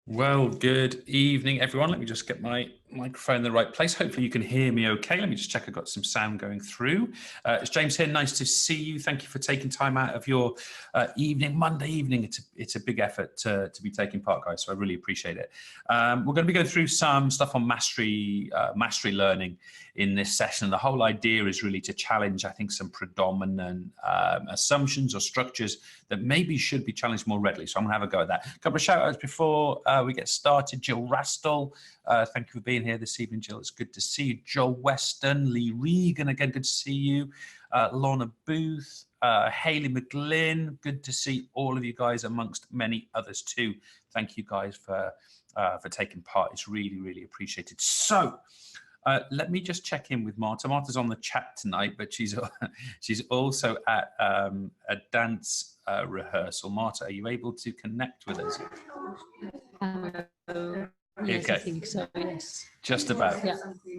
Well, good evening, everyone. Let me just get my microphone in the right place. Hopefully you can hear me okay. Let me just check I've got some sound going through. It's James here. Nice to see you. Thank you for taking time out of your evening, Monday evening. It's a big effort to be taking part, guys, so I really appreciate it. We're going to be going through some stuff on mastery learning in this session. The whole idea is really to challenge, I think, some predominant assumptions or structures that maybe should be challenged more readily. So I'm going to have a go at that. A couple of shout outs before we get started. Jill Rastall, thank you for being here this evening, Jill. It's good to see you. Joel Weston, Lee Regan, again, good to see you. Lorna Booth, Hayley McGlynn, good to see all of you guys amongst many others too. Thank you guys for taking part. It's really, really appreciated. So let me just check in with Marta. Marta's on the chat tonight, but she's also at a dance rehearsal. Marta, are you able to connect with us? Yes, okay. I think so, yes. Just about. Yeah.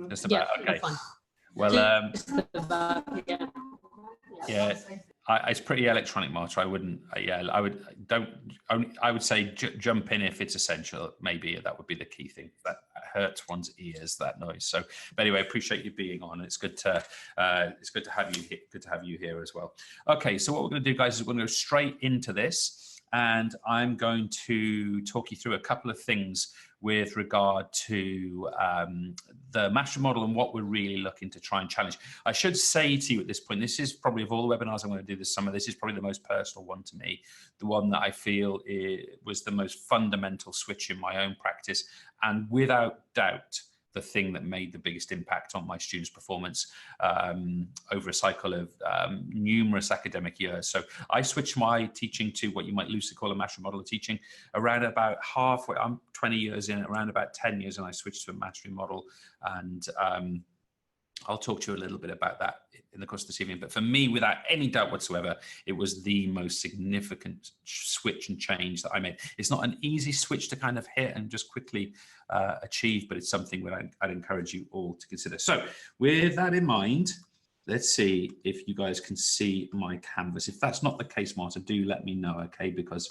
Just about. Yeah, okay. fine. Well, Just about, yeah. Yeah, it's pretty electronic, Marta. I wouldn't. Yeah, I would say jump in if it's essential. Maybe that would be the key thing. That hurts one's ears, that noise. So, but anyway, appreciate you being on. It's good to have you here. Good to have you here as well. Okay, so what we're going to do, guys, is we're going to go straight into this, and I'm going to talk you through a couple of things with regard to the mastery model and what we're really looking to try and challenge. I should say to you at this point, this is probably, of all the webinars I'm going to do this summer, this is probably the most personal one to me, the one that I feel was the most fundamental switch in my own practice, and without doubt, the thing that made the biggest impact on my students' performance over a cycle of numerous academic years. So I switched my teaching to what you might loosely call a mastery model of teaching around about halfway. I'm 20 years in, around about 10 years, and I switched to a mastery model. And I'll talk to you a little bit about that in the course of this evening. But for me, without any doubt whatsoever, it was the most significant switch and change that I made. It's not an easy switch to kind of hit and just quickly achieve, but it's something that I'd encourage you all to consider. So with that in mind, let's see if you guys can see my canvas. If that's not the case, Marta, do let me know, okay? Because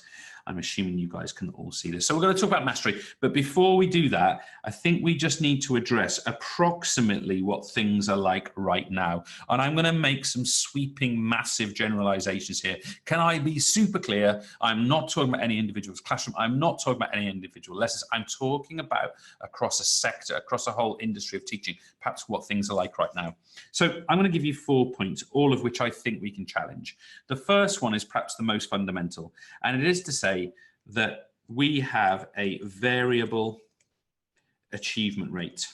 I'm assuming you guys can all see this. So we're going to talk about mastery. But before we do that, I think we just need to address approximately what things are like right now. And I'm going to make some sweeping, massive generalizations here. Can I be super clear? I'm not talking about any individual's classroom. I'm not talking about any individual lessons. I'm talking about across a sector, across a whole industry of teaching, perhaps what things are like right now. So I'm going to give you 4 points, all of which I think we can challenge. The first one is perhaps the most fundamental, and it is to say that we have a variable achievement rate.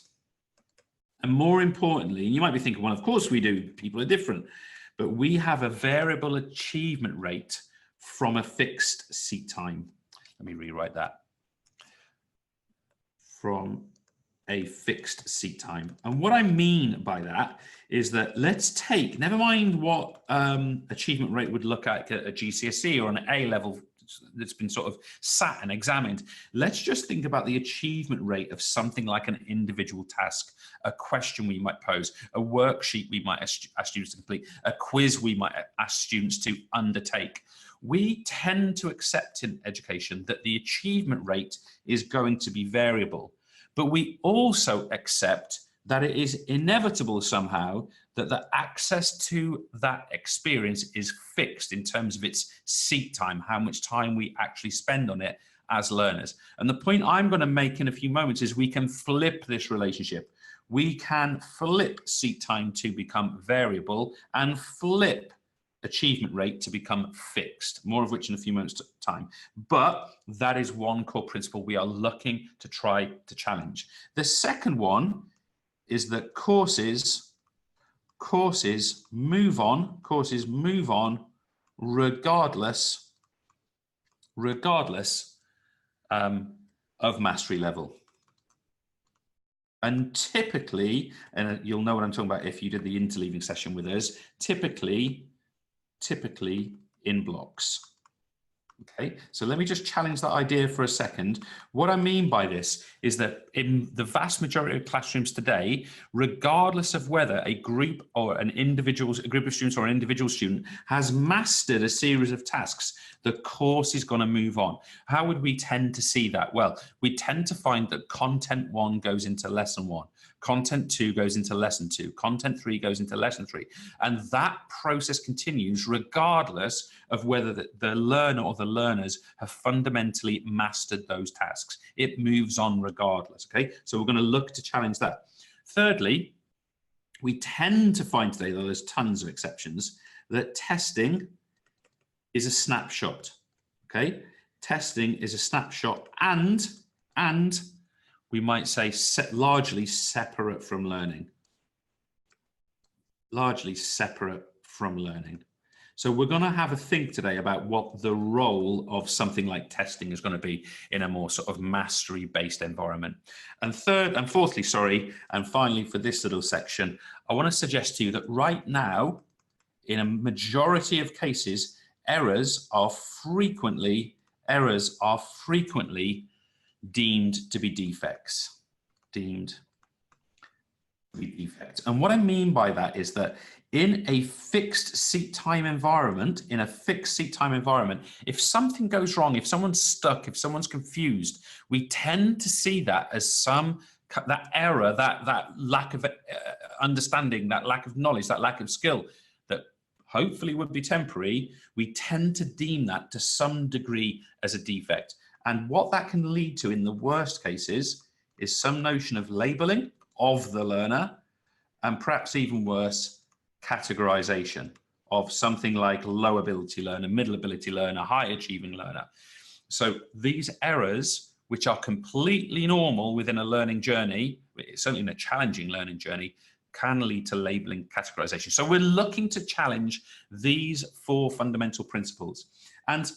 And more importantly, you might be thinking, well, of course we do, people are different, but we have a variable achievement rate from a fixed seat time. Let me rewrite that. From a fixed seat time. And what I mean by that is that let's take, never mind what achievement rate would look at a GCSE or an A level that's been sort of sat and examined. Let's just think about the achievement rate of something like an individual task, a question we might pose, a worksheet we might ask students to complete, a quiz we might ask students to undertake. We tend to accept in education that the achievement rate is going to be variable, but we also accept that it is inevitable somehow that the access to that experience is fixed in terms of its seat time, how much time we actually spend on it as learners. And the point I'm going to make in a few moments is we can flip this relationship. We can flip seat time to become variable and flip achievement rate to become fixed, more of which in a few moments time. But that is one core principle we are looking to try to challenge. The second one is that courses move on regardless of mastery level. And typically, and you'll know what I'm talking about if you did the interleaving session with us, typically in blocks. Okay, so let me just challenge that idea for a second. What I mean by this is that in the vast majority of classrooms today, regardless of whether a group or a group of students or an individual student has mastered a series of tasks, the course is going to move on. How would we tend to see that? Well, we tend to find that content 1 goes into lesson 1. Content 2 goes into lesson 2. Content 3 goes into lesson 3. And that process continues regardless of whether the learner or the learners have fundamentally mastered those tasks. It moves on regardless, okay? So we're going to look to challenge that. Thirdly, we tend to find today, though there's tons of exceptions, that testing is a snapshot, okay? Testing is a snapshot and we might say largely separate from learning. Largely separate from learning. So we're going to have a think today about what the role of something like testing is going to be in a more sort of mastery-based environment. And fourthly, and finally for this little section, I want to suggest to you that right now, in a majority of cases, errors are frequently deemed to be defects. And what I mean by that is that in a fixed seat time environment, if something goes wrong, if someone's stuck, if someone's confused, we tend to see that as that error, that lack of understanding, that lack of knowledge, that lack of skill that hopefully would be temporary. We tend to deem that to some degree as a defect. And what that can lead to in the worst cases is some notion of labeling of the learner, and perhaps even worse, categorization of something like low ability learner, middle ability learner, high achieving learner. So these errors, which are completely normal within a learning journey, certainly in a challenging learning journey, can lead to labeling, categorization. So we're looking to challenge these 4 fundamental principles. And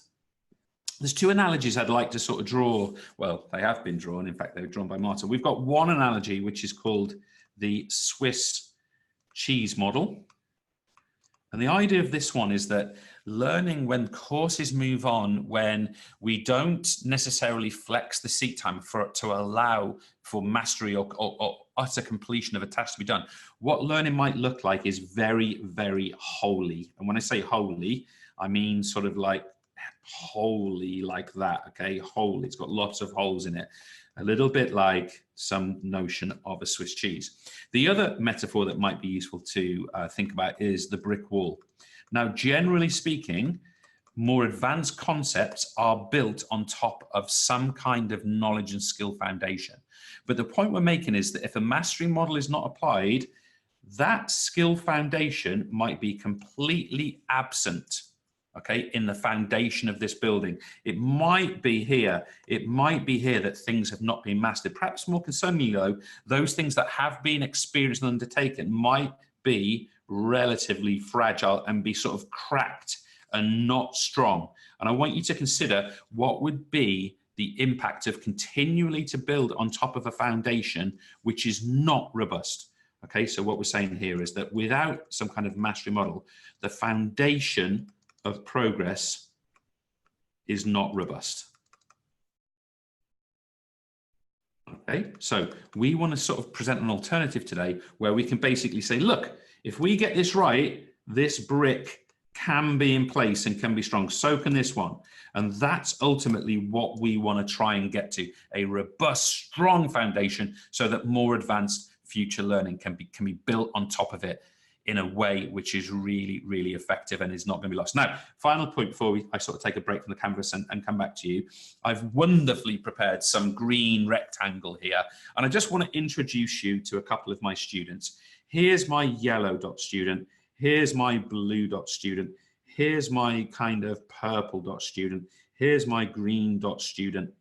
there's 2 analogies I'd like to sort of draw. Well, they have been drawn. In fact, they were drawn by Marta. We've got one analogy, which is called the Swiss cheese model. And the idea of this one is that learning when courses move on, when we don't necessarily flex the seat time to allow for mastery or utter completion of a task to be done, what learning might look like is very, very holy. And when I say holy, I mean sort of like holy like that, okay? Holy, it's got lots of holes in it. A little bit like some notion of a Swiss cheese. The other metaphor that might be useful to think about is the brick wall. Now, generally speaking, more advanced concepts are built on top of some kind of knowledge and skill foundation. But the point we're making is that if a mastery model is not applied, that skill foundation might be completely absent, okay, in the foundation of this building. It might be here that things have not been mastered. Perhaps more concerningly though, those things that have been experienced and undertaken might be relatively fragile and be sort of cracked and not strong. And I want you to consider what would be the impact of continually to build on top of a foundation which is not robust. Okay, so what we're saying here is that without some kind of mastery model, the foundation of progress is not robust. Okay, so we want to sort of present an alternative today where we can basically say, look, if we get this right, this brick can be in place and can be strong. So can this one. And that's ultimately what we want to try and get to, a robust, strong foundation so that more advanced future learning can be built on top of it in a way which is really, really effective and is not going to be lost. Now, final point before I sort of take a break from the canvas and come back to you. I've wonderfully prepared some green rectangle here, and I just want to introduce you to a couple of my students. Here's my yellow dot student. Here's my blue dot student. Here's my kind of purple dot student. Here's my green dot student.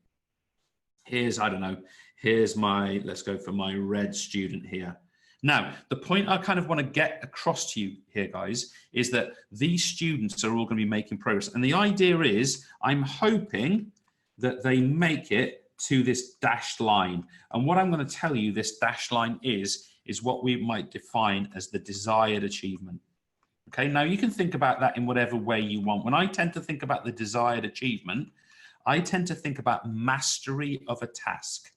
Here's, I don't know, here's my, let's go for my red student here. Now, the point I kind of want to get across to you here, guys, is that these students are all going to be making progress. And the idea is, I'm hoping that they make it to this dashed line. And what I'm going to tell you this dashed line is what we might define as the desired achievement. Okay, now you can think about that in whatever way you want. When I tend to think about the desired achievement, I tend to think about mastery of a task.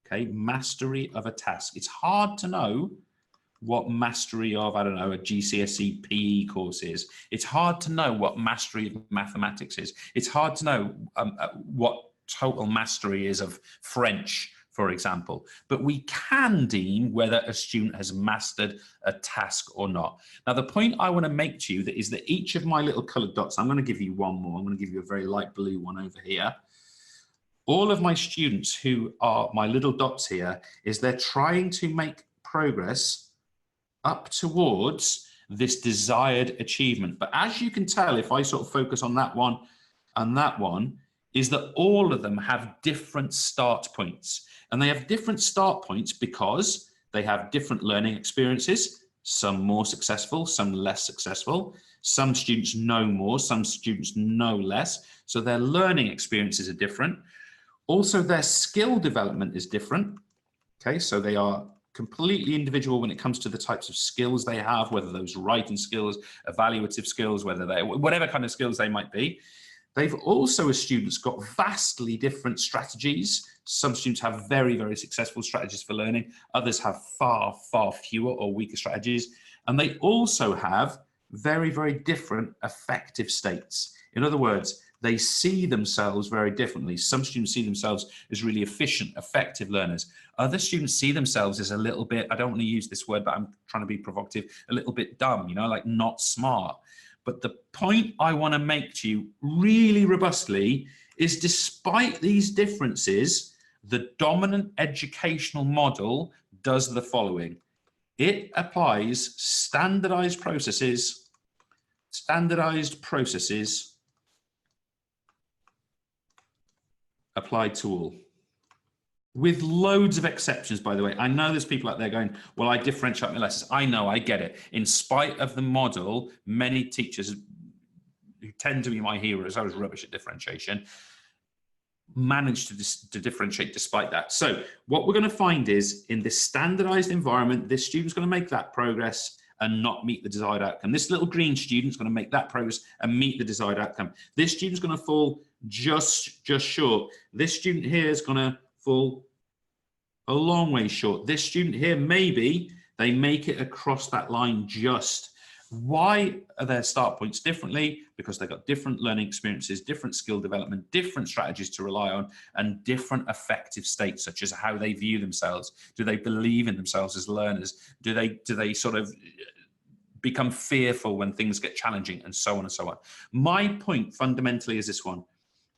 Okay, mastery of a task. It's hard to know what mastery of, I don't know, a GCSE PE course is. It's hard to know what mastery of mathematics is. It's hard to know what total mastery is of French, for example. But we can deem whether a student has mastered a task or not. Now, the point I want to make to you is that each of my little coloured dots, I'm going to give you one more. I'm going to give you a very light blue one over here. All of my students who are my little dots here is they're trying to make progress up towards this desired achievement. But as you can tell, if I sort of focus on that one and that one, is that all of them have different start points. And they have different start points because they have different learning experiences, some more successful, some less successful. Some students know more, some students know less. So their learning experiences are different. Also, their skill development is different. Okay, so they are completely individual when it comes to the types of skills they have, whether those writing skills, evaluative skills, whether they, whatever kind of skills they might be. They've also, as students, got vastly different strategies. Some students have very, very successful strategies for learning. Others have far, far fewer or weaker strategies. And they also have very, very different affective states. In other words, they see themselves very differently. Some students see themselves as really efficient, effective learners. Other students see themselves as a little bit, I don't want to use this word, but I'm trying to be provocative, a little bit dumb, you know, like not smart. But the point I want to make to you really robustly is despite these differences, the dominant educational model does the following. It applies standardized processes applied to all, with loads of exceptions, by the way. I know there's people out there going, well, I differentiate my lessons. I know, I get it. In spite of the model, many teachers who tend to be my heroes, I was rubbish at differentiation, managed to differentiate despite that. So what we're going to find is in this standardized environment, this student's going to make that progress and not meet the desired outcome. This little green student's going to make that progress and meet the desired outcome. This student's going to fall just short. This student here is going to fall a long way short. This student here, maybe they make it across that line just. Why are their start points differently? Because they've got different learning experiences, different skill development, different strategies to rely on, and different affective states, such as how they view themselves. Do they believe in themselves as learners? Do they sort of become fearful when things get challenging, and so on and so on? My point fundamentally is this one.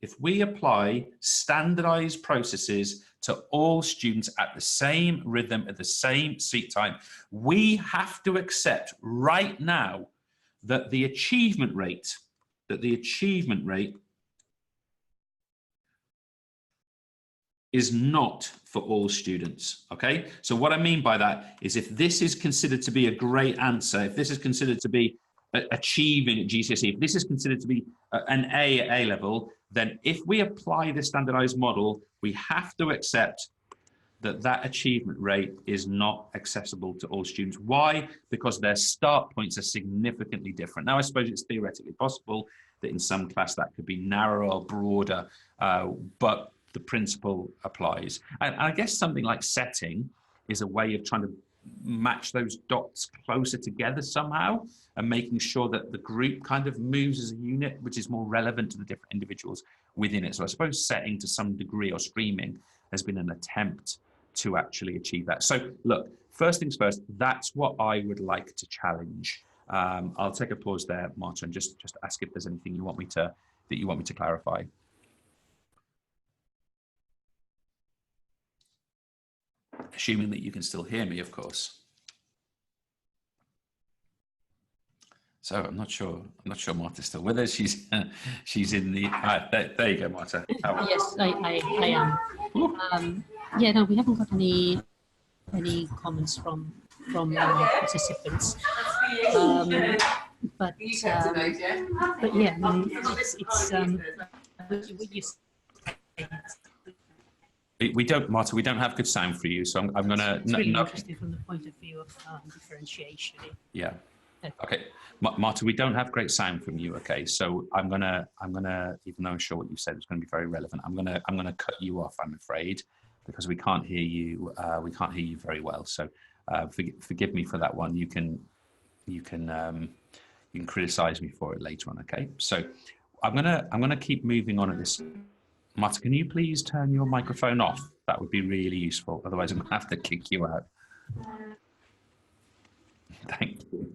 If we apply standardized processes to all students at the same rhythm, at the same seat time, we have to accept right now that the achievement rate is not for all students, okay? So what I mean by that is if this is considered to be a great answer, if this is considered to be achieving at GCSE, if this is considered to be an A at A level, then if we apply the standardized model, we have to accept that that achievement rate is not accessible to all students. Why? Because their start points are significantly different. Now, I suppose it's theoretically possible that in some class that could be narrower or broader, but the principle applies. And I guess something like setting is a way of trying to match those dots closer together somehow and making sure that the group kind of moves as a unit, which is more relevant to the different individuals within it. So I suppose setting to some degree or streaming has been an attempt to actually achieve that. So look, first things first, that's what I would like to challenge. I'll take a pause there, Marta, and just ask if there's anything you want me to clarify. Assuming that you can still hear me, of course. So I'm not sure Marta's still with us. She's in the there you go, Marta. Yes, I am. Yeah, no, we haven't got any comments from participants. But yeah, I mean, we don't, Marta, we don't have good sound for you, so I'm going to... It's really interesting from the point of view of differentiation. Yeah. Okay, Marta, we don't have great sound from you. Okay, so I'm gonna, even though I'm sure what you said is going to be very relevant, I'm gonna cut you off, I'm afraid, because we can't hear you. We can't hear you very well. So forgive me for that one. You can criticize me for it later on. Okay, so I'm gonna keep moving on at this. Marta, can you please turn your microphone off? That would be really useful. Otherwise, I'm gonna have to kick you out. Thank you.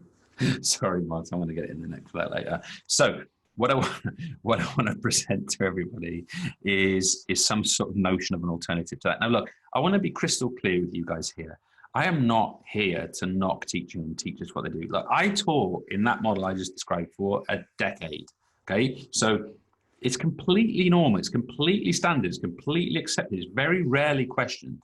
Sorry, Marta, I'm going to get in the neck for that later. So what I want to present to everybody is some sort of notion of an alternative to that. Now, look, I want to be crystal clear with you guys here. I am not here to knock teaching and teachers what they do. Look, I taught in that model I just described for a decade. Okay, so it's completely normal. It's completely standard. It's completely accepted. It's very rarely questioned.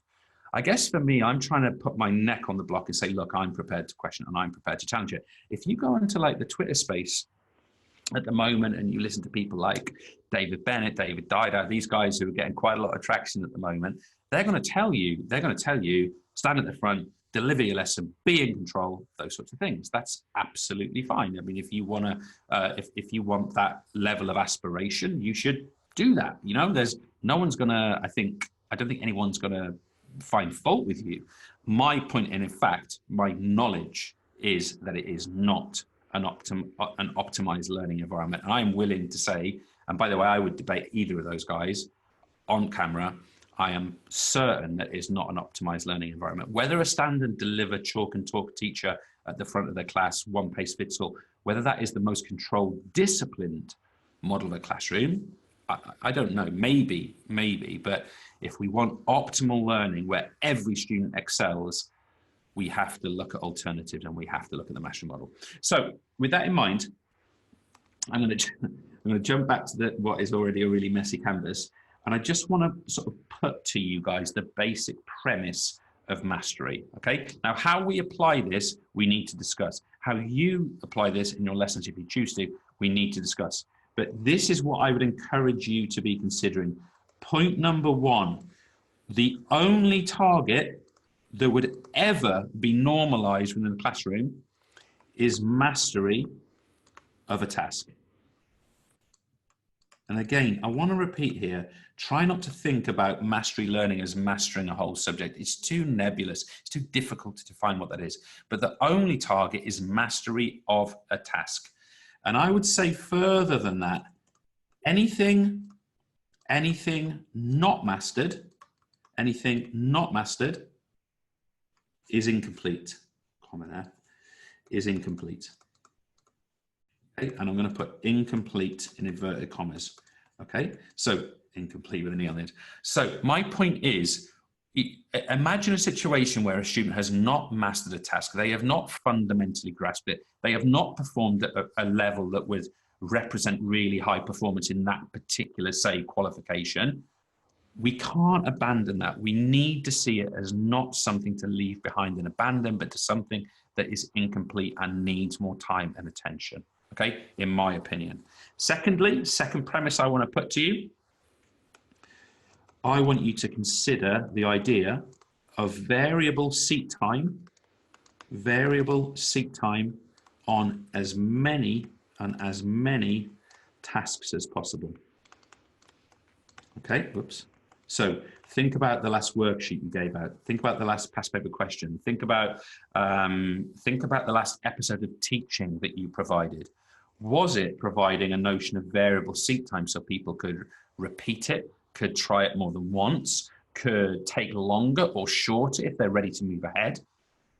I guess for me, I'm trying to put my neck on the block and say, look, I'm prepared to question and I'm prepared to challenge it. If you go into like the Twitter space at the moment and you listen to people like David Bennett, David Dido, these guys who are getting quite a lot of traction at the moment, they're going to tell you, stand at the front, deliver your lesson, be in control, those sorts of things. That's absolutely fine. I mean, if you want to, if you want that level of aspiration, you should do that. You know, there's no one's going to, I don't think anyone's going to find fault with you. My point, and in fact, my knowledge is that it is not an optimized learning environment. And I'm willing to say, and by the way, I would debate either of those guys on camera. I am certain that it's not an optimized learning environment. Whether a stand and deliver chalk and talk teacher at the front of the class, one pace fits all, whether that is the most controlled, disciplined model of a classroom, I don't know, maybe, but if we want optimal learning where every student excels, we have to look at alternatives and we have to look at the mastery model. So with that in mind, I'm going to jump back to what is already a really messy canvas. And I just want to sort of put to you guys the basic premise of mastery. Okay. Now, how we apply this, we need to discuss. How you apply this in your lessons, if you choose to, we need to discuss. But this is what I would encourage you to be considering. Point number one, the only target that would ever be normalized within the classroom is mastery of a task. And again, I want to repeat here, try not to think about mastery learning as mastering a whole subject. It's too nebulous. It's too difficult to define what that is. But the only target is mastery of a task. And I would say further than that, anything not mastered is incomplete. Comment there, is incomplete. Okay, and I'm going to put incomplete in inverted commas. Okay, so incomplete with an E on it. So my point is, imagine a situation where a student has not mastered a task. They have not fundamentally grasped it. They have not performed at a level that would represent really high performance in that particular, say, qualification. We can't abandon that. We need to see it as not something to leave behind and abandon, but to something that is incomplete and needs more time and attention. Okay, in my opinion. Secondly, second premise I want to put to you, I want you to consider the idea of variable seat time on as many tasks as possible. Okay, whoops. So think about the last worksheet you gave out. Think about the last past paper question. Think about the last episode of teaching that you provided. Was it providing a notion of variable seat time so people could repeat it, could try it more than once, could take longer or shorter if they're ready to move ahead?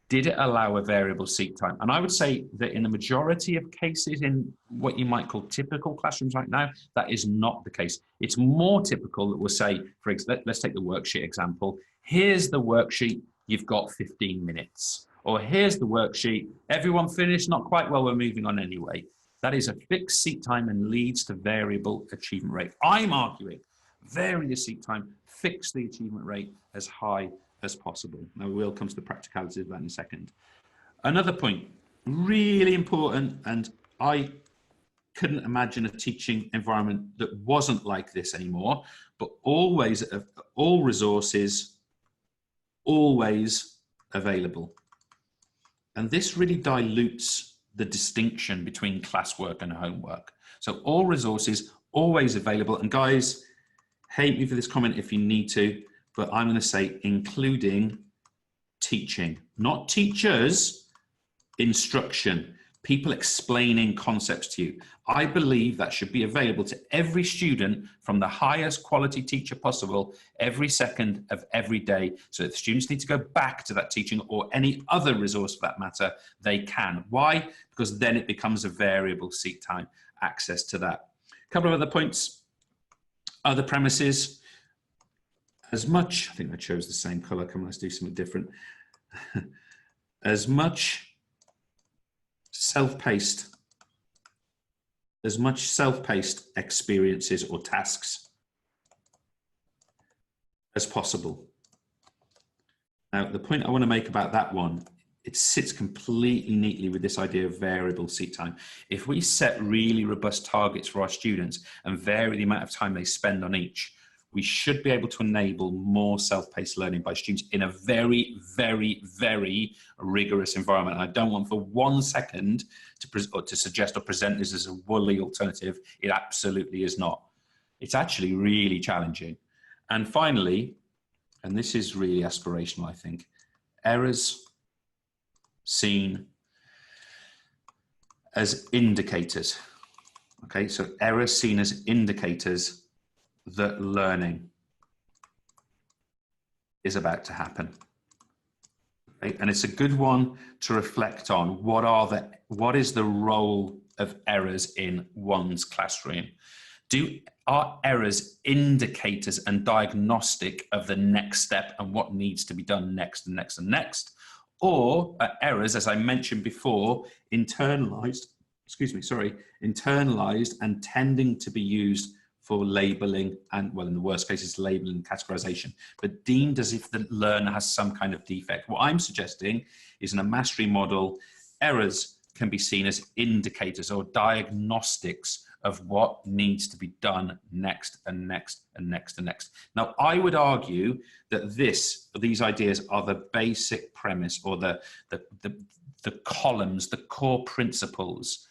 Did it allow a variable seat time? And I would say that in the majority of cases in what you might call typical classrooms right now, that is not the case. It's more typical that we'll say, for example, let's take the worksheet example. Here's the worksheet, you've got 15 minutes. Or here's the worksheet, everyone finished? Not quite, well, we're moving on anyway. That is a fixed seat time and leads to variable achievement rate. I'm arguing vary the seat time, fix the achievement rate as high as possible. Now we'll come to the practicalities of that in a second. Another point, really important, and I couldn't imagine a teaching environment that wasn't like this anymore, but always, all resources, always available. And this really dilutes the distinction between classwork and homework. So all resources always available. And guys, hate me for this comment if you need to, but I'm going to say including teaching, not teachers, instruction, people explaining concepts to you. I believe that should be available to every student from the highest quality teacher possible every second of every day. So if students need to go back to that teaching or any other resource for that matter, they can. Why? Because then it becomes a variable seat time access to that. A couple of other points, other premises. As much, I think I chose the same color. Come on, let's do something different. As much self-paced experiences or tasks as possible. Now, the point I want to make about that one, it sits completely neatly with this idea of variable seat time. If we set really robust targets for our students and vary the amount of time they spend on each, we should be able to enable more self-paced learning by students in a very, very, very rigorous environment. And I don't want for 1 second to suggest or present this as a woolly alternative. It absolutely is not. It's actually really challenging. And finally, and this is really aspirational, I think, errors seen as indicators. Okay, so errors seen as indicators that learning is about to happen. Okay? And it's a good one to reflect on. What is the role of errors in one's classroom? Are errors indicators and diagnostic of the next step and what needs to be done next and next and next? Or are errors, as I mentioned before, internalized and tending to be used for labeling and, well, in the worst cases, labeling and categorization, but deemed as if the learner has some kind of defect. What I'm suggesting is in a mastery model, errors can be seen as indicators or diagnostics of what needs to be done next and next and next and next. Now, I would argue that these ideas are the basic premise or the columns, the core principles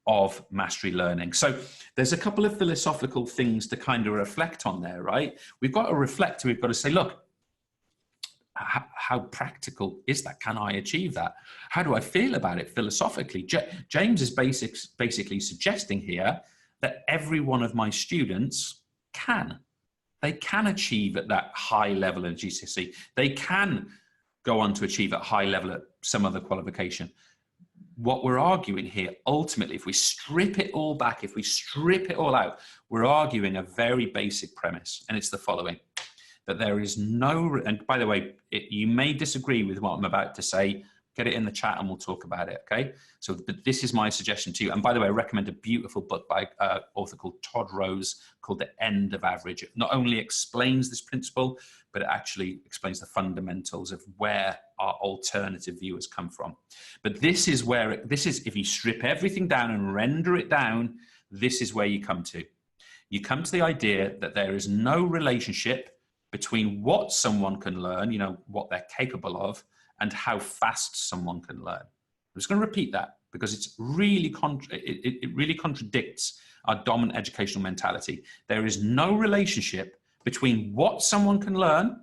of mastery learning. So there's a couple of philosophical things to kind of reflect on there, right? We've got to reflect, we've got to say, look, how practical is that? Can I achieve that? How do I feel about it philosophically? James is basically suggesting here that every one of my students they can achieve at that high level of GCSE. They can go on to achieve at high level at some other qualification. What we're arguing here, ultimately, if we strip it all back, if we strip it all out, we're arguing a very basic premise, and it's the following, that there is no, and by the way, you may disagree with what I'm about to say, get it in the chat and we'll talk about it, okay? So, but this is my suggestion to you. And by the way, I recommend a beautiful book by an author called Todd Rose called The End of Average. It not only explains this principle, but it actually explains the fundamentals of where our alternative view has come from. But this is where, if you strip everything down and render it down, this is where you come to. You come to the idea that there is no relationship between what someone can learn, you know, what they're capable of, and how fast someone can learn. I'm just going to repeat that because it's really it really contradicts our dominant educational mentality. There is no relationship between what someone can learn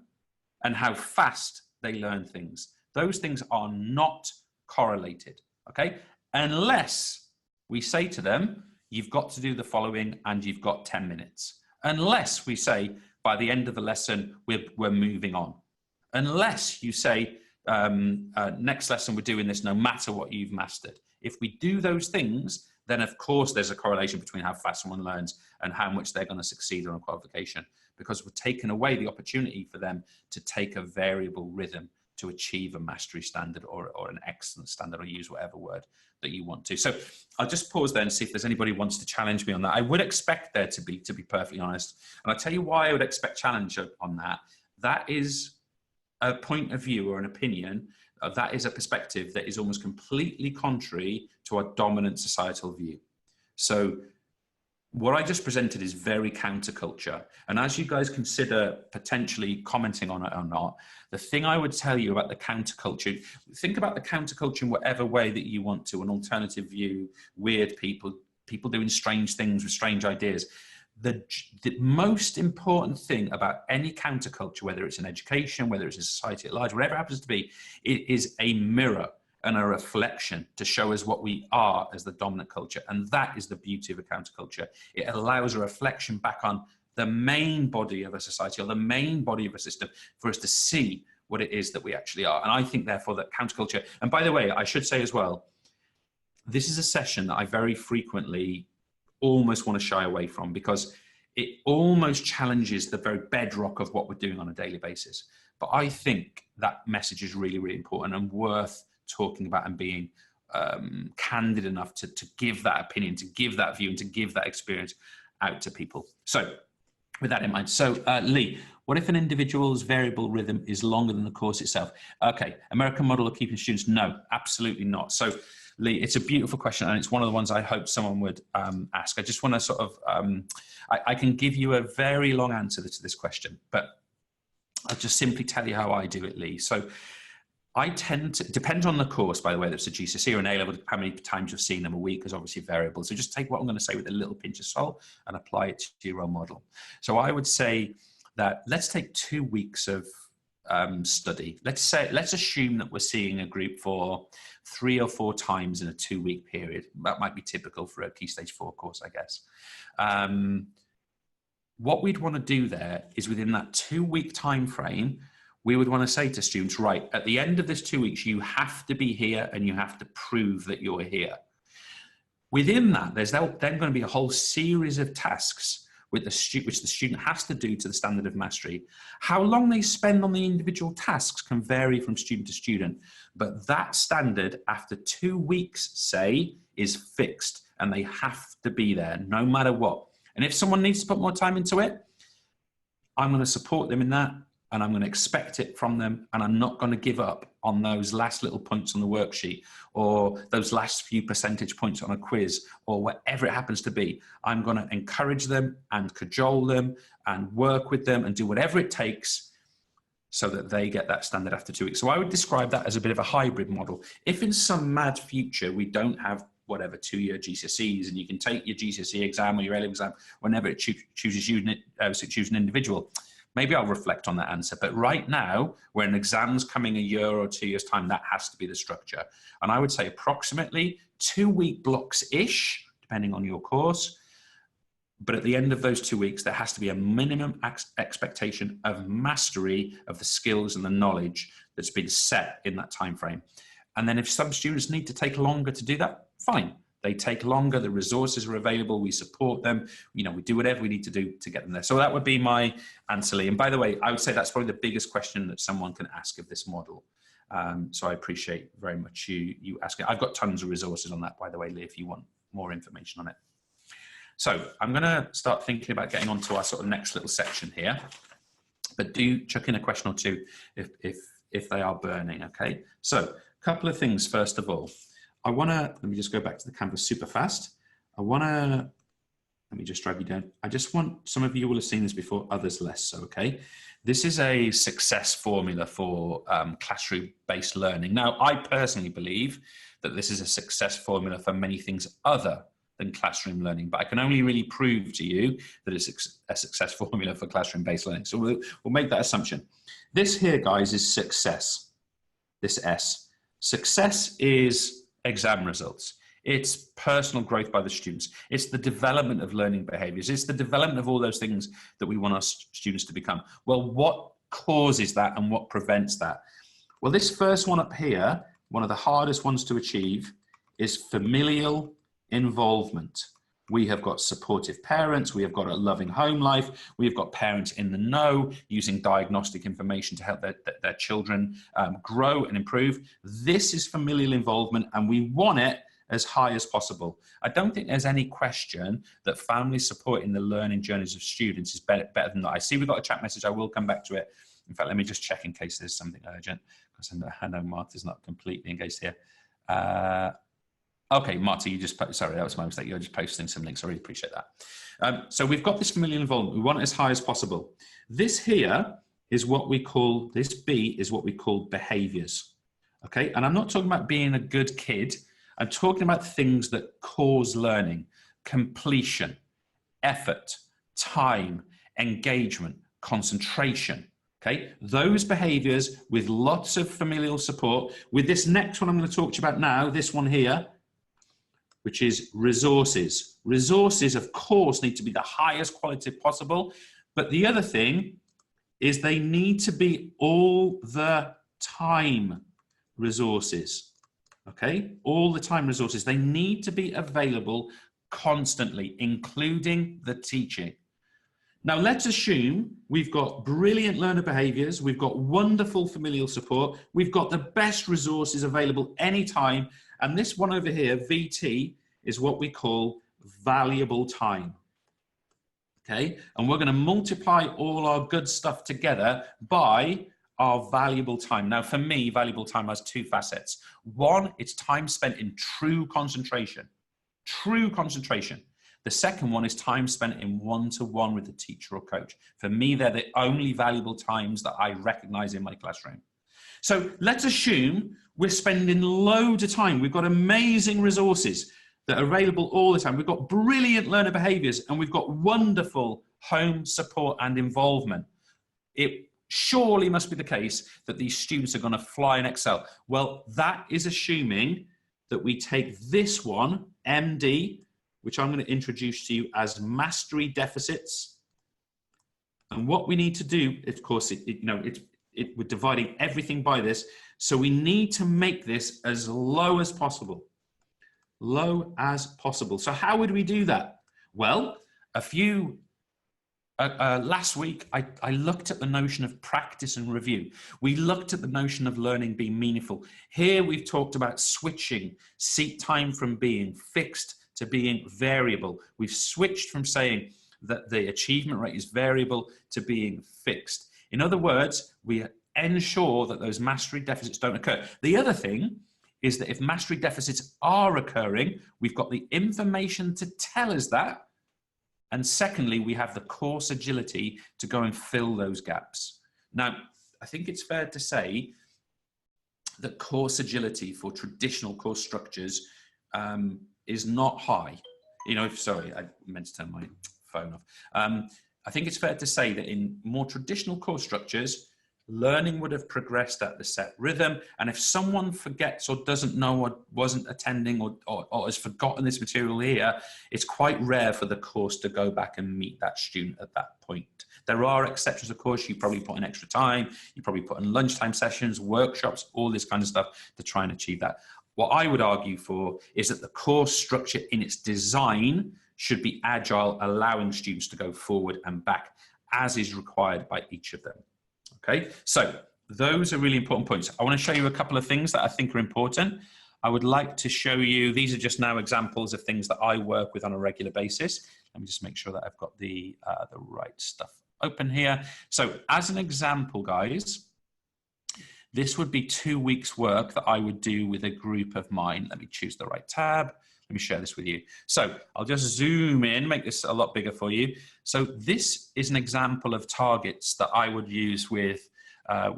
and how fast they learn things. Those things are not correlated, okay? Unless we say to them, you've got to do the following and you've got 10 minutes. Unless we say, by the end of the lesson, we're moving on. Unless you say, next lesson we're doing this no matter what you've mastered. If we do those things, then of course there's a correlation between how fast someone learns and how much they're going to succeed on a qualification, because we're taking away the opportunity for them to take a variable rhythm to achieve a mastery standard or an excellent standard, or use whatever word that you want to. So I'll just pause there and see if there's anybody who wants to challenge me on that. I would expect there to be perfectly honest. And I'll tell you why I would expect challenge on that. That is a point of view or an opinion, that is a perspective that is almost completely contrary to our dominant societal view. So what I just presented is very counterculture. And as you guys consider potentially commenting on it or not, the thing I would tell you about the counterculture, think about the counterculture in whatever way that you want to, an alternative view, weird people, people doing strange things with strange ideas. The most important thing about any counterculture, whether it's in education, whether it's in society at large, whatever it happens to be, it is a mirror and a reflection to show us what we are as the dominant culture. And that is the beauty of a counterculture. It allows a reflection back on the main body of a society or the main body of a system for us to see what it is that we actually are. And I think therefore that counterculture, and by the way, I should say as well, this is a session that I very frequently almost want to shy away from because it almost challenges the very bedrock of what we're doing on a daily basis. But I think that message is really, really important and worth talking about and being candid enough to give that opinion, to give that view and to give that experience out to people. So with that in mind, so Lee, what if an individual's variable rhythm is longer than the course itself? Okay, American model of keeping students? No, absolutely not. So Lee, it's a beautiful question and it's one of the ones I hope someone would ask. I just want to sort of, I can give you a very long answer to this question, but I'll just simply tell you how I do it, Lee. So I tend to, depend on the course, by the way, that's a GCSE or an A-level, how many times you've seen them a week is obviously variable. So just take what I'm going to say with a little pinch of salt and apply it to your own model. So I would say that let's take 2 weeks of study. Let's assume that we're seeing a group for 3 or 4 times in a 2-week period. That might be typical for a Key Stage 4 course, I guess. What we'd want to do there is within that 2-week time frame, we would want to say to students, right, at the end of this 2 weeks, you have to be here and you have to prove that you're here. Within that, there's then going to be a whole series of tasks which the student has to do to the standard of mastery. How long they spend on the individual tasks can vary from student to student, but that standard after 2 weeks, say, is fixed and they have to be there no matter what. And if someone needs to put more time into it, I'm going to support them in that. And I'm going to expect it from them, and I'm not going to give up on those last little points on the worksheet or those last few percentage points on a quiz or whatever it happens to be. I'm going to encourage them and cajole them and work with them and do whatever it takes so that they get that standard after 2 weeks. So I would describe that as a bit of a hybrid model. If in some mad future we don't have whatever 2-year GCSEs and you can take your GCSE exam or your A-level exam whenever it chooses an individual, maybe I'll reflect on that answer. But right now, when exams coming a year or 2 years' time, that has to be the structure. And I would say approximately 2-week blocks-ish, depending on your course. But at the end of those 2 weeks, there has to be a minimum expectation of mastery of the skills and the knowledge that's been set in that time frame. And then if some students need to take longer to do that, fine. They take longer, the resources are available, we support them, you know, we do whatever we need to do to get them there. So that would be my answer, Lee. And by the way, I would say that's probably the biggest question that someone can ask of this model. So I appreciate very much you asking. I've got tons of resources on that, by the way, Lee, if you want more information on it. So I'm going to start thinking about getting on to our sort of next little section here. But do chuck in a question or two if they are burning, okay? So a couple of things, first of all. Let me just go back to the canvas super fast. Let me just drag you down. I just want, some of you will have seen this before, others less so, okay? This is a success formula for classroom-based learning. Now, I personally believe that this is a success formula for many things other than classroom learning, but I can only really prove to you that it's a success formula for classroom-based learning. So we'll make that assumption. This here, guys, is success, this S. Success is exam results. It's personal growth by the students. It's the development of learning behaviors. It's the development of all those things that we want our students to become. Well, what causes that and what prevents that? Well, this first one up here, one of the hardest ones to achieve, is familial involvement. We have got supportive parents, we have got a loving home life, we have got parents in the know, using diagnostic information to help their children grow and improve. This is familial involvement and we want it as high as possible. I don't think there's any question that family support in the learning journeys of students is better than that. I see we've got a chat message, I will come back to it. In fact, let me just check in case there's something urgent, because I know Martha's not completely engaged here. Okay, Marty, you just, sorry, that was my mistake. You're just posting some links. I really appreciate that. So we've got this familial involvement. We want it as high as possible. This here is what we call, this B is what we call behaviors. Okay, and I'm not talking about being a good kid. I'm talking about things that cause learning: completion, effort, time, engagement, concentration. Okay, those behaviors with lots of familial support. With this next one I'm going to talk to you about now, this one here, which is resources. Resources, of course, need to be the highest quality possible. But the other thing is they need to be all the time resources. Okay, all the time resources. They need to be available constantly, including the teaching. Now, let's assume we've got brilliant learner behaviors, we've got wonderful familial support, we've got the best resources available anytime, and this one over here, VT, is what we call valuable time. Okay, and we're going to multiply all our good stuff together by our valuable time. Now, for me, valuable time has two facets. One, it's time spent in true concentration. True concentration. The second one is time spent in one-to-one with the teacher or coach. For me, they're the only valuable times that I recognize in my classroom. So let's assume we're spending loads of time. We've got amazing resources that are available all the time. We've got brilliant learner behaviors, and we've got wonderful home support and involvement. It surely must be the case that these students are going to fly and excel. Well, that is assuming that we take this one, MD, which I'm going to introduce to you as mastery deficits. And what we need to do, of course, we're dividing everything by this. So we need to make this as low as possible. Low as possible. So how would we do that? Well, last week, I looked at the notion of practice and review. We looked at the notion of learning being meaningful. Here we've talked about switching seat time from being fixed to being variable. We've switched from saying that the achievement rate is variable to being fixed. In other words, we ensure that those mastery deficits don't occur. The other thing is that if mastery deficits are occurring, we've got the information to tell us that. And secondly, we have the course agility to go and fill those gaps. Now, I think it's fair to say that course agility for traditional course structures is not high. Sorry, I meant to turn my phone off. I think it's fair to say that in more traditional course structures, learning would have progressed at the set rhythm. And if someone forgets or doesn't know or wasn't attending or has forgotten this material here, it's quite rare for the course to go back and meet that student at that point. There are exceptions, of course. You probably put in extra time, you probably put in lunchtime sessions, workshops, all this kind of stuff to try and achieve that. What I would argue for is that the course structure in its design should be agile, allowing students to go forward and back as is required by each of them. Okay, so those are really important points. I want to show you a couple of things that I think are important. I would like to show you, these are just now examples of things that I work with on a regular basis. Let me just make sure that I've got the right stuff open here. So as an example, guys, this would be 2 weeks work that I would do with a group of mine. Let me choose the right tab. Let me share this with you. So I'll just zoom in, make this a lot bigger for you. So this is an example of targets that I would use with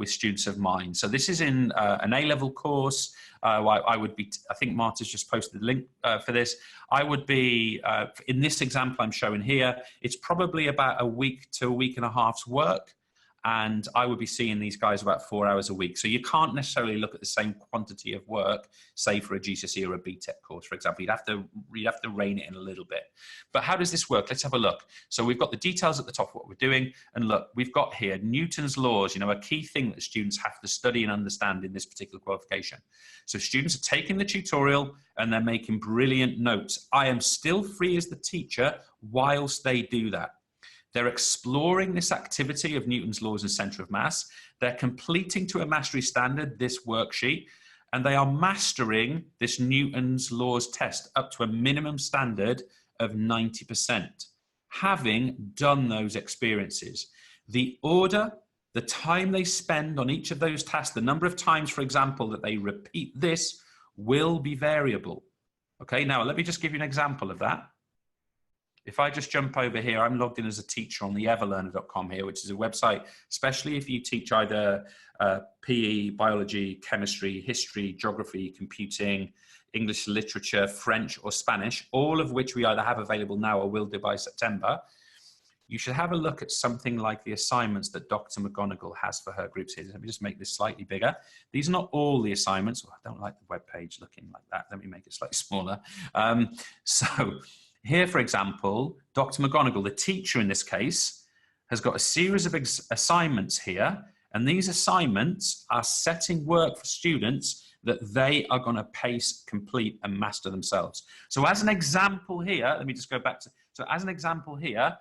students of mine. So this is in an A-level course. I would be, I think Marta's just posted the link for this. I would be, in this example I'm showing here, it's probably about a week to a week and a half's work. And I would be seeing these guys about 4 hours a week. So you can't necessarily look at the same quantity of work, say for a GCSE or a BTEC course, for example. You'd have to rein it in a little bit. But how does this work? Let's have a look. So we've got the details at the top of what we're doing. And look, we've got here Newton's laws, a key thing that students have to study and understand in this particular qualification. So students are taking the tutorial and they're making brilliant notes. I am still free as the teacher whilst they do that. They're exploring this activity of Newton's laws and center of mass. They're completing to a mastery standard this worksheet, and they are mastering this Newton's laws test up to a minimum standard of 90%, having done those experiences. The order, the time they spend on each of those tasks, the number of times, for example, that they repeat this will be variable. Okay, now let me just give you an example of that. If I just jump over here, I'm logged in as a teacher on the everlearner.com here, which is a website, especially if you teach either PE, biology, chemistry, history, geography, computing, English literature, French or Spanish, all of which we either have available now or will do by September. You should have a look at something like the assignments that Dr. McGonigal has for her groups here. Let me just make this slightly bigger. These are not all the assignments. Oh, I don't like the web page looking like that. Let me make it slightly smaller. So here, for example, Dr. McGonigal, the teacher in this case, has got a series of assignments here. And these assignments are setting work for students that they are going to pace, complete, and master themselves. So as an example here, let me just go back to, so as an example here,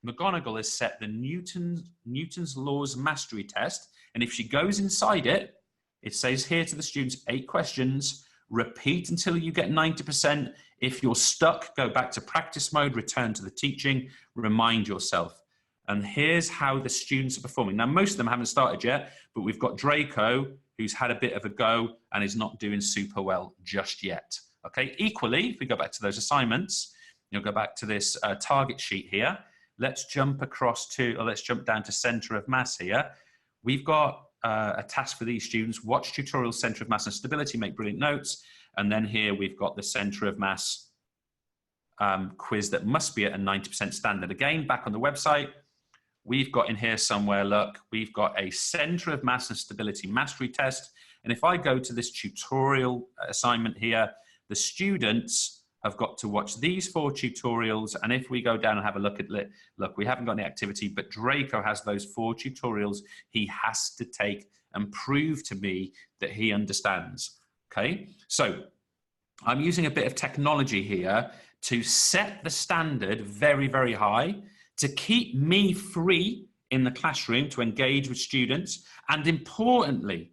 McGonigal has set the Newton's Laws Mastery Test. And if she goes inside it, it says here to the students, 8 questions, repeat until you get 90%. If you're stuck, go back to practice mode, return to the teaching, remind yourself. And here's how the students are performing. Now, most of them haven't started yet, but we've got Draco, who's had a bit of a go and is not doing super well just yet. Okay, equally, if we go back to those assignments, you'll go back to this target sheet here. Let's jump across to, or let's jump down to Center of Mass here. We've got a task for these students, watch tutorials, Center of Mass and Stability, make brilliant notes. And then here we've got the Center of Mass quiz that must be at a 90% standard. Again, back on the website, we've got in here somewhere, look, we've got a Center of Mass and Stability Mastery Test. And if I go to this tutorial assignment here, the students have got to watch these 4 tutorials. And if we go down and have a look at it, look, we haven't got any activity, but Draco has those 4 tutorials he has to take and prove to me that he understands. Okay, so I'm using a bit of technology here to set the standard very, very high, to keep me free in the classroom to engage with students. And importantly,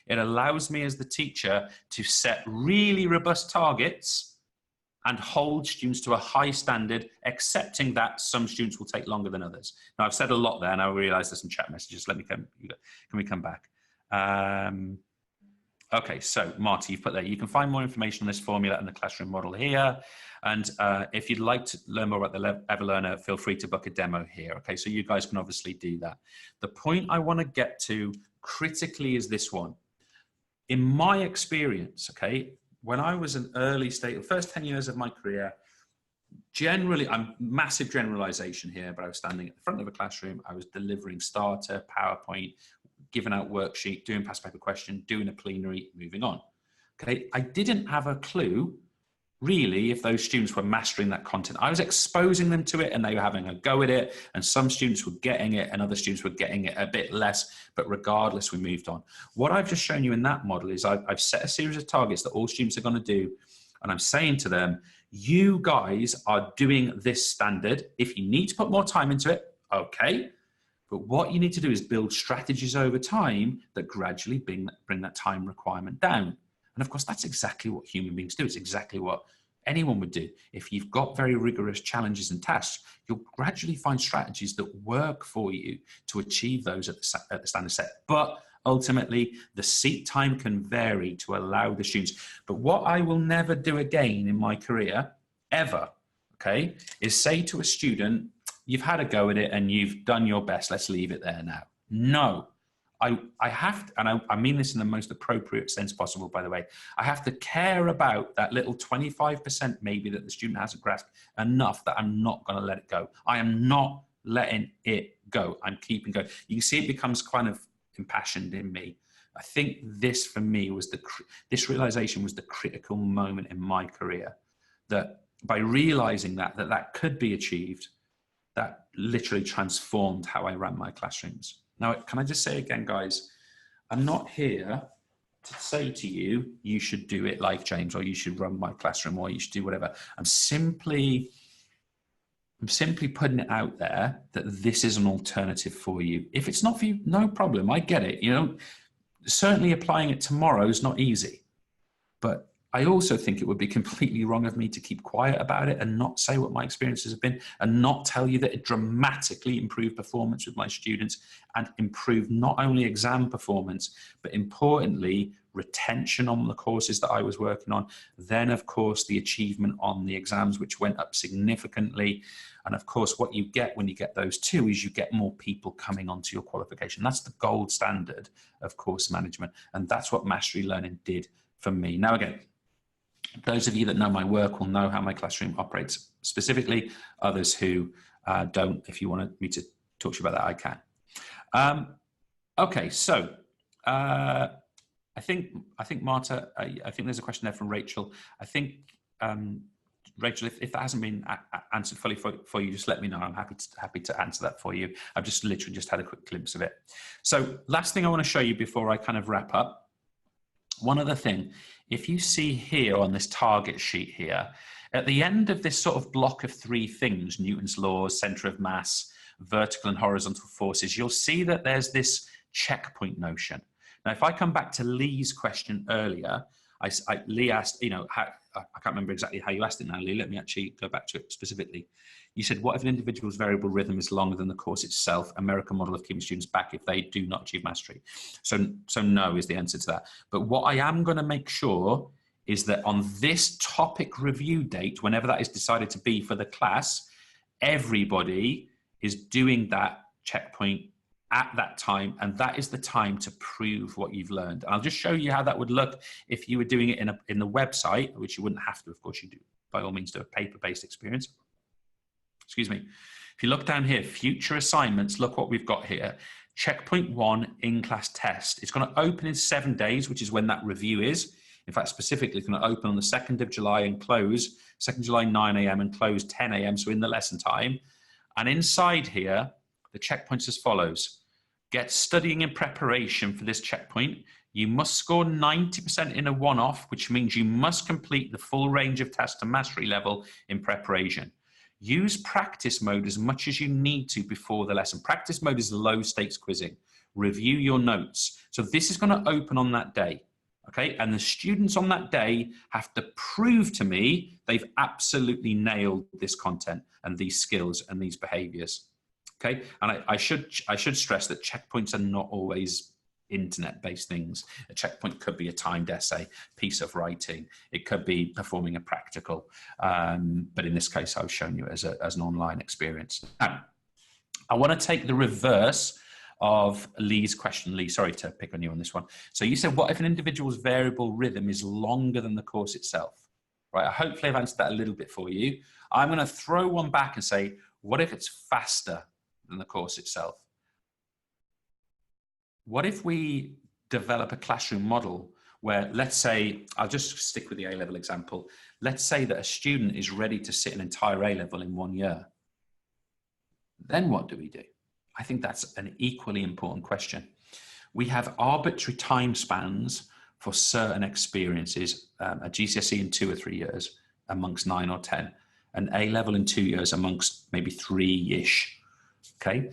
it allows me as the teacher to set really robust targets and hold students to a high standard, accepting that some students will take longer than others. Now, I've said a lot there, and I realize there's some chat messages. Can we come back? Okay, so Marty, you've put there, you can find more information on this formula and the classroom model here. And if you'd like to learn more about the Everlearner, feel free to book a demo here. Okay, so you guys can obviously do that. The point I want to get to critically is this one. In my experience, okay, when I was an early state, the first 10 years of my career, generally, I'm massive generalization here, but I was standing at the front of a classroom, I was delivering starter, PowerPoint, giving out worksheet, doing past paper question, doing a plenary, moving on. Okay, I didn't have a clue really if those students were mastering that content. I was exposing them to it and they were having a go at it, and some students were getting it and other students were getting it a bit less, but regardless, we moved on. What I've just shown you in that model is I've set a series of targets that all students are going to do, and I'm saying to them, you guys are doing this standard. If you need to put more time into it, okay, but what you need to do is build strategies over time that gradually bring that time requirement down. And of course, that's exactly what human beings do. It's exactly what anyone would do. If you've got very rigorous challenges and tasks, you'll gradually find strategies that work for you to achieve those at the standard set. But ultimately, the seat time can vary to allow the students. But what I will never do again in my career, ever, okay, is say to a student, you've had a go at it and you've done your best, let's leave it there now. No. I have to, and I mean this in the most appropriate sense possible, by the way, I have to care about that little 25% maybe that the student hasn't grasped enough that I'm not going to let it go. I am not letting it go. I'm keeping going. You can see it becomes kind of impassioned in me. I think this for me was this realization was the critical moment in my career, that by realizing that could be achieved, that literally transformed how I ran my classrooms. Now, can I just say again, guys, I'm not here to say to you, you should do it like James, or you should run my classroom, or you should do whatever. I'm simply putting it out there that this is an alternative for you. If it's not for you, no problem. I get it. You know, certainly applying it tomorrow is not easy, but I also think it would be completely wrong of me to keep quiet about it and not say what my experiences have been and not tell you that it dramatically improved performance with my students and improved not only exam performance, but importantly, retention on the courses that I was working on. Then, of course, the achievement on the exams, which went up significantly. And of course, what you get when you get those two is you get more people coming onto your qualification. That's the gold standard of course management. And that's what Mastery Learning did for me. Now, again, those of you that know my work will know how my classroom operates specifically. Others who don't, if you want me to talk to you about that, I can. Okay, so I think Marta, I think there's a question there from Rachel. I think Rachel, if that hasn't been answered fully for you, just let me know. I'm happy to answer that for you. I've just literally just had a quick glimpse of it. So last thing I want to show you before I kind of wrap up. One other thing, if you see here on this target sheet here, at the end of this sort of block of three things, Newton's laws, center of mass, vertical and horizontal forces, you'll see that there's this checkpoint notion. Now, if I come back to Lee's question earlier, Lee asked, you know, I can't remember exactly how you asked it now, Lee. Let me actually go back to it specifically. You said, what if an individual's variable rhythm is longer than the course itself? American model of keeping students back if they do not achieve mastery. So no is the answer to that. But what I am going to make sure is that on this topic review date, whenever that is decided to be for the class, everybody is doing that checkpoint at that time, and that is the time to prove what you've learned. And I'll just show you how that would look if you were doing it in the website, which you wouldn't have to, of course. You do by all means do a paper-based experience. Excuse me. If you look down here, future assignments, look what we've got here. Checkpoint 1 in-class test. It's going to open in 7 days, which is when that review is. In fact, specifically, it's going to open on the 2nd of July and close 2nd July 9 a.m. and close 10 a.m. So in the lesson time. And inside here, the checkpoints as follows. Get studying in preparation for this checkpoint. You must score 90% in a one-off, which means you must complete the full range of tests to mastery level in preparation. Use practice mode as much as you need to before the lesson. Practice mode is low stakes quizzing. Review your notes. So this is going to open on that day. Okay, and the students on that day have to prove to me they've absolutely nailed this content and these skills and these behaviors. Okay, and I should stress that checkpoints are not always internet-based things. A checkpoint could be a timed essay, piece of writing. It could be performing a practical. But in this case, I've shown you as an online experience. Now, I want to take the reverse of Lee's question. Lee, sorry to pick on you on this one. So you said, what if an individual's variable rhythm is longer than the course itself? Right, hopefully I've answered that a little bit for you. I'm going to throw one back and say, what if it's faster than the course itself? What if we develop a classroom model where, let's say, I'll just stick with the A-level example. Let's say that a student is ready to sit an entire A-level in 1 year. Then what do we do? I think that's an equally important question. We have arbitrary time spans for certain experiences, a GCSE in 2 or 3 years amongst 9 or 10, an A-level in 2 years amongst maybe 3-ish. Okay,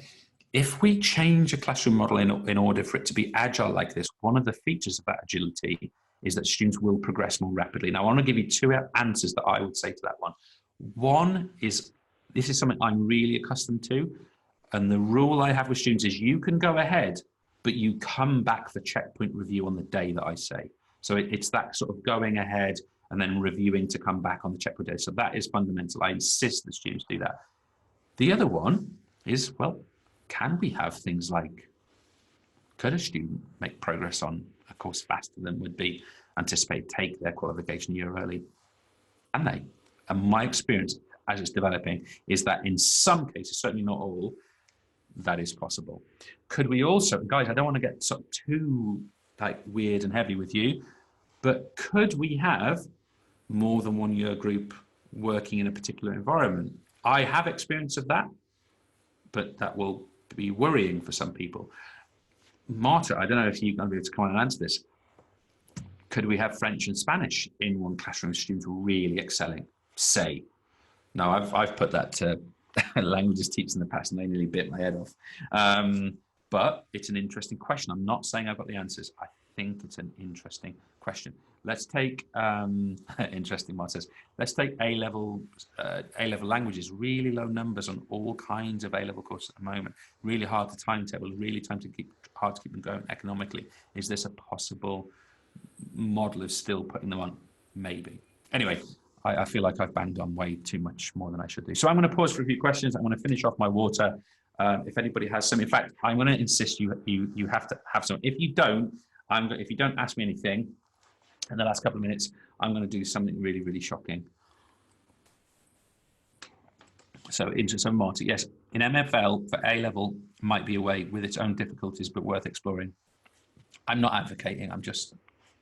if we change a classroom model in order for it to be agile like this, one of the features of that agility is that students will progress more rapidly. Now, I want to give you 2 answers that I would say to that one. One is, this is something I'm really accustomed to, and the rule I have with students is you can go ahead, but you come back for checkpoint review on the day that I say. So it's that sort of going ahead and then reviewing to come back on the checkpoint day. So that is fundamental. I insist that students do that. The other one is, well, can we have things like, could a student make progress on a course faster than would be anticipated, take their qualification a year early? And they, and my experience as it's developing is that in some cases, certainly not all, that is possible. Could we also, guys, I don't want to get sort of too like weird and heavy with you, but could we have more than 1 year group working in a particular environment? I have experience of that, but that will be worrying for some people. Marta, I don't know if you're going to be able to come on and answer this. Could we have French and Spanish in one classroom, students really excelling? Say. No, I've put that to languages teachers in the past and they nearly bit my head off. But it's an interesting question. I'm not saying I've got the answers. I think it's an interesting question. Let's take interesting. Mark says, let's take A-level languages. Really low numbers on all kinds of A-level courses at the moment. Really hard to timetable. Really hard to keep them going economically. Is this a possible model of still putting them on? Maybe. Anyway, I feel like I've banged on way too much more than I should do. So I'm going to pause for a few questions. I'm going to finish off my water. If anybody has some, in fact, I'm going to insist you have to have some. If you don't, if you don't ask me anything in the last couple of minutes, I'm going to do something really, really shocking. So into some Marty, yes, in MFL for A-level might be a way with its own difficulties, but worth exploring. I'm not advocating. I'm just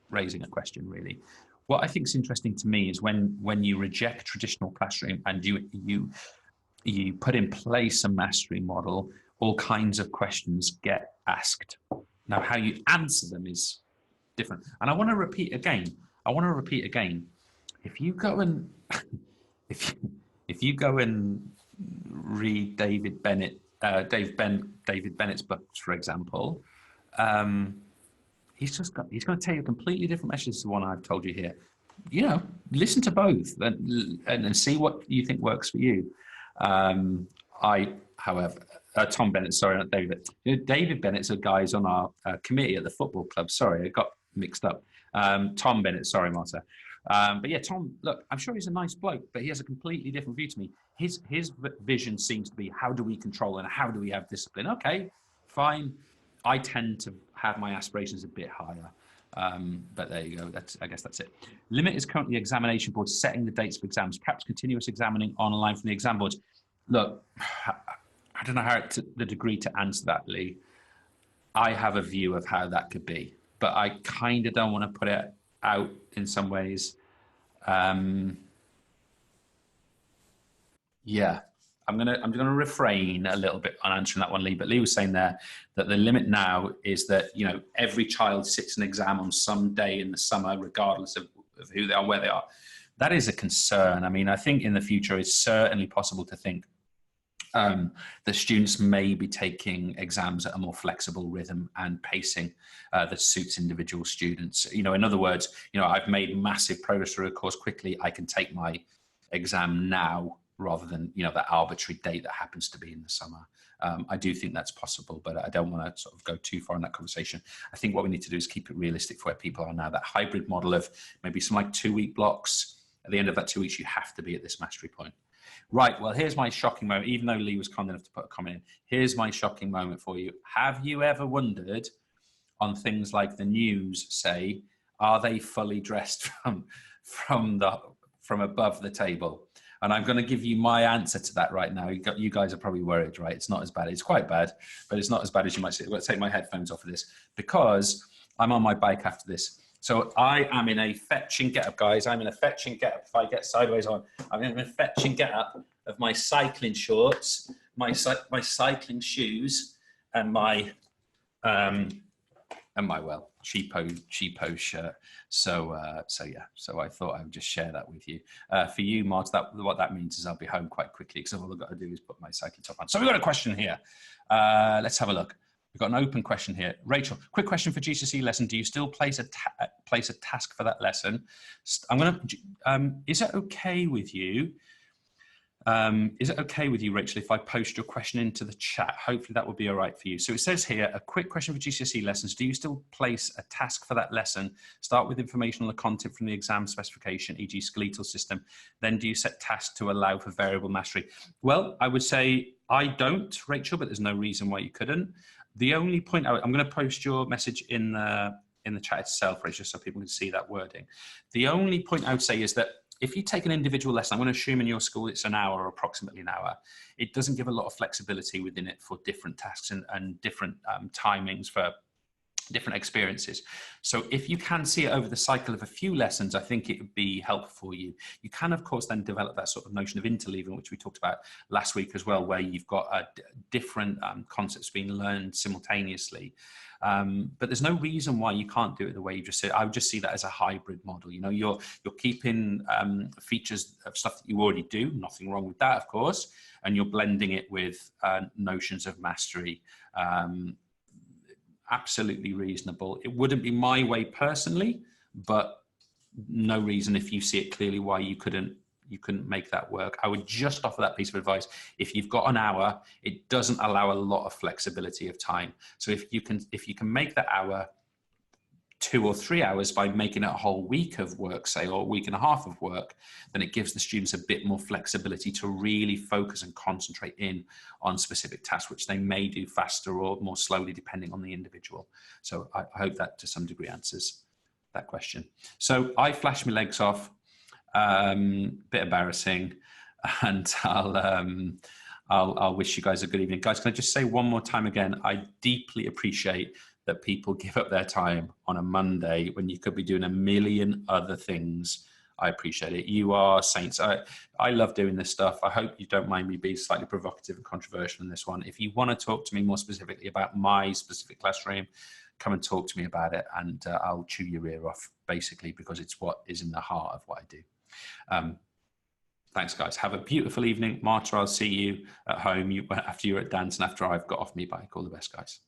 raising a question, really. What I think is interesting to me is when you reject traditional classroom and you put in place a mastery model, all kinds of questions get asked. Now, how you answer them is different. And I want to repeat again. If you go and if you go and read David Bennett's books, for example, he's going to tell you a completely different message to the one I've told you here. You know, listen to both and see what you think works for you. However, Tom Bennett, sorry, not David. David Bennett's a guy who's on our committee at the football club. Sorry, I got mixed up. Tom Bennett, sorry, Marta. But yeah, Tom, look, I'm sure he's a nice bloke, but he has a completely different view to me. His vision seems to be, how do we control and how do we have discipline? Okay, fine. I tend to have my aspirations a bit higher. But there you go. I guess that's it. Limit is currently examination boards setting the dates for exams, perhaps continuous examining online from the exam boards. Look, I don't know how the degree to answer that, Lee. I have a view of how that could be, but I kind of don't want to put it out in some ways. Yeah, I'm gonna refrain a little bit on answering that one, Lee. But Lee was saying there that the limit now is that, you know, every child sits an exam on some day in the summer, regardless of who they are, where they are. That is a concern. I mean, I think in the future it's certainly possible to think that students may be taking exams at a more flexible rhythm and pacing that suits individual students. You know, in other words, you know, I've made massive progress through a course quickly. I can take my exam now rather than, you know, that arbitrary date that happens to be in the summer. I do think that's possible, but I don't want to sort of go too far in that conversation. I think what we need to do is keep it realistic for where people are now. That hybrid model of maybe some like 2-week blocks. At the end of that 2 weeks, you have to be at this mastery point. Right, well, here's my shocking moment. Even though Lee was kind enough to put a comment in, here's my shocking moment for you. Have you ever wondered on things like the news, say, are they fully dressed from above the table? And I'm going to give you my answer to that right now. You guys are probably worried, right? It's not as bad. It's quite bad, but it's not as bad as you might say. I'm going to take my headphones off of this because I'm on my bike after this. So I am in a fetching get-up, guys. I'm in a fetching get-up. If I get sideways on, I'm in a fetching get-up of my cycling shorts, my cycling shoes, and my well, cheapo shirt. So yeah. So I thought I would just share that with you. For you, Mart, what that means is I'll be home quite quickly because all I've got to do is put my cycling top on. So we've got a question here. Let's have a look. We've got an open question here. Rachel, quick question for GCSE lesson. Do you still place a task for that lesson? Is it okay with you? Rachel, if I post your question into the chat? Hopefully that will be all right for you. So it says here, a quick question for GCSE lessons. Do you still place a task for that lesson? Start with information on the content from the exam specification, e.g. skeletal system. Then do you set tasks to allow for variable mastery? Well, I would say I don't, Rachel, but there's no reason why you couldn't. The only point I'm going to post your message in the chat itself, Rachel, so people can see that wording. The only point I would say is that if you take an individual lesson, I'm going to assume in your school it's an hour or approximately an hour. It doesn't give a lot of flexibility within it for different tasks and different timings for different experiences. So if you can see it over the cycle of a few lessons, I think it would be helpful for you. You can, of course, then develop that sort of notion of interleaving, which we talked about last week as well, where you've got different concepts being learned simultaneously. But there's no reason why you can't do it the way you just said. I would just see that as a hybrid model. You know, you're keeping features of stuff that you already do, nothing wrong with that, of course, and you're blending it with notions of mastery. absolutely reasonable. It wouldn't be my way personally, but no reason, if you see it clearly, why you couldn't make that work. I would just offer that piece of advice. If you've got an hour, it doesn't allow a lot of flexibility of time. So if you can make that hour 2 or 3 hours by making it a whole week of work, say, or a week and a half of work, then it gives the students a bit more flexibility to really focus and concentrate in on specific tasks, which they may do faster or more slowly depending on the individual. So I hope that to some degree answers that question. So I flashed my legs off, bit embarrassing, and I'll wish you guys a good evening. Guys, can I just say one more time again, I deeply appreciate that people give up their time on a Monday when you could be doing a million other things. I appreciate it. You are saints. I love doing this stuff. I hope you don't mind me being slightly provocative and controversial in this one. If you want to talk to me more specifically about my specific classroom, come and talk to me about it, and I'll chew your ear off, basically, because it's what is in the heart of what I do. Thanks, guys. Have a beautiful evening. Marta, I'll see you at home after you're at dance and after I've got off my bike. All the best, guys.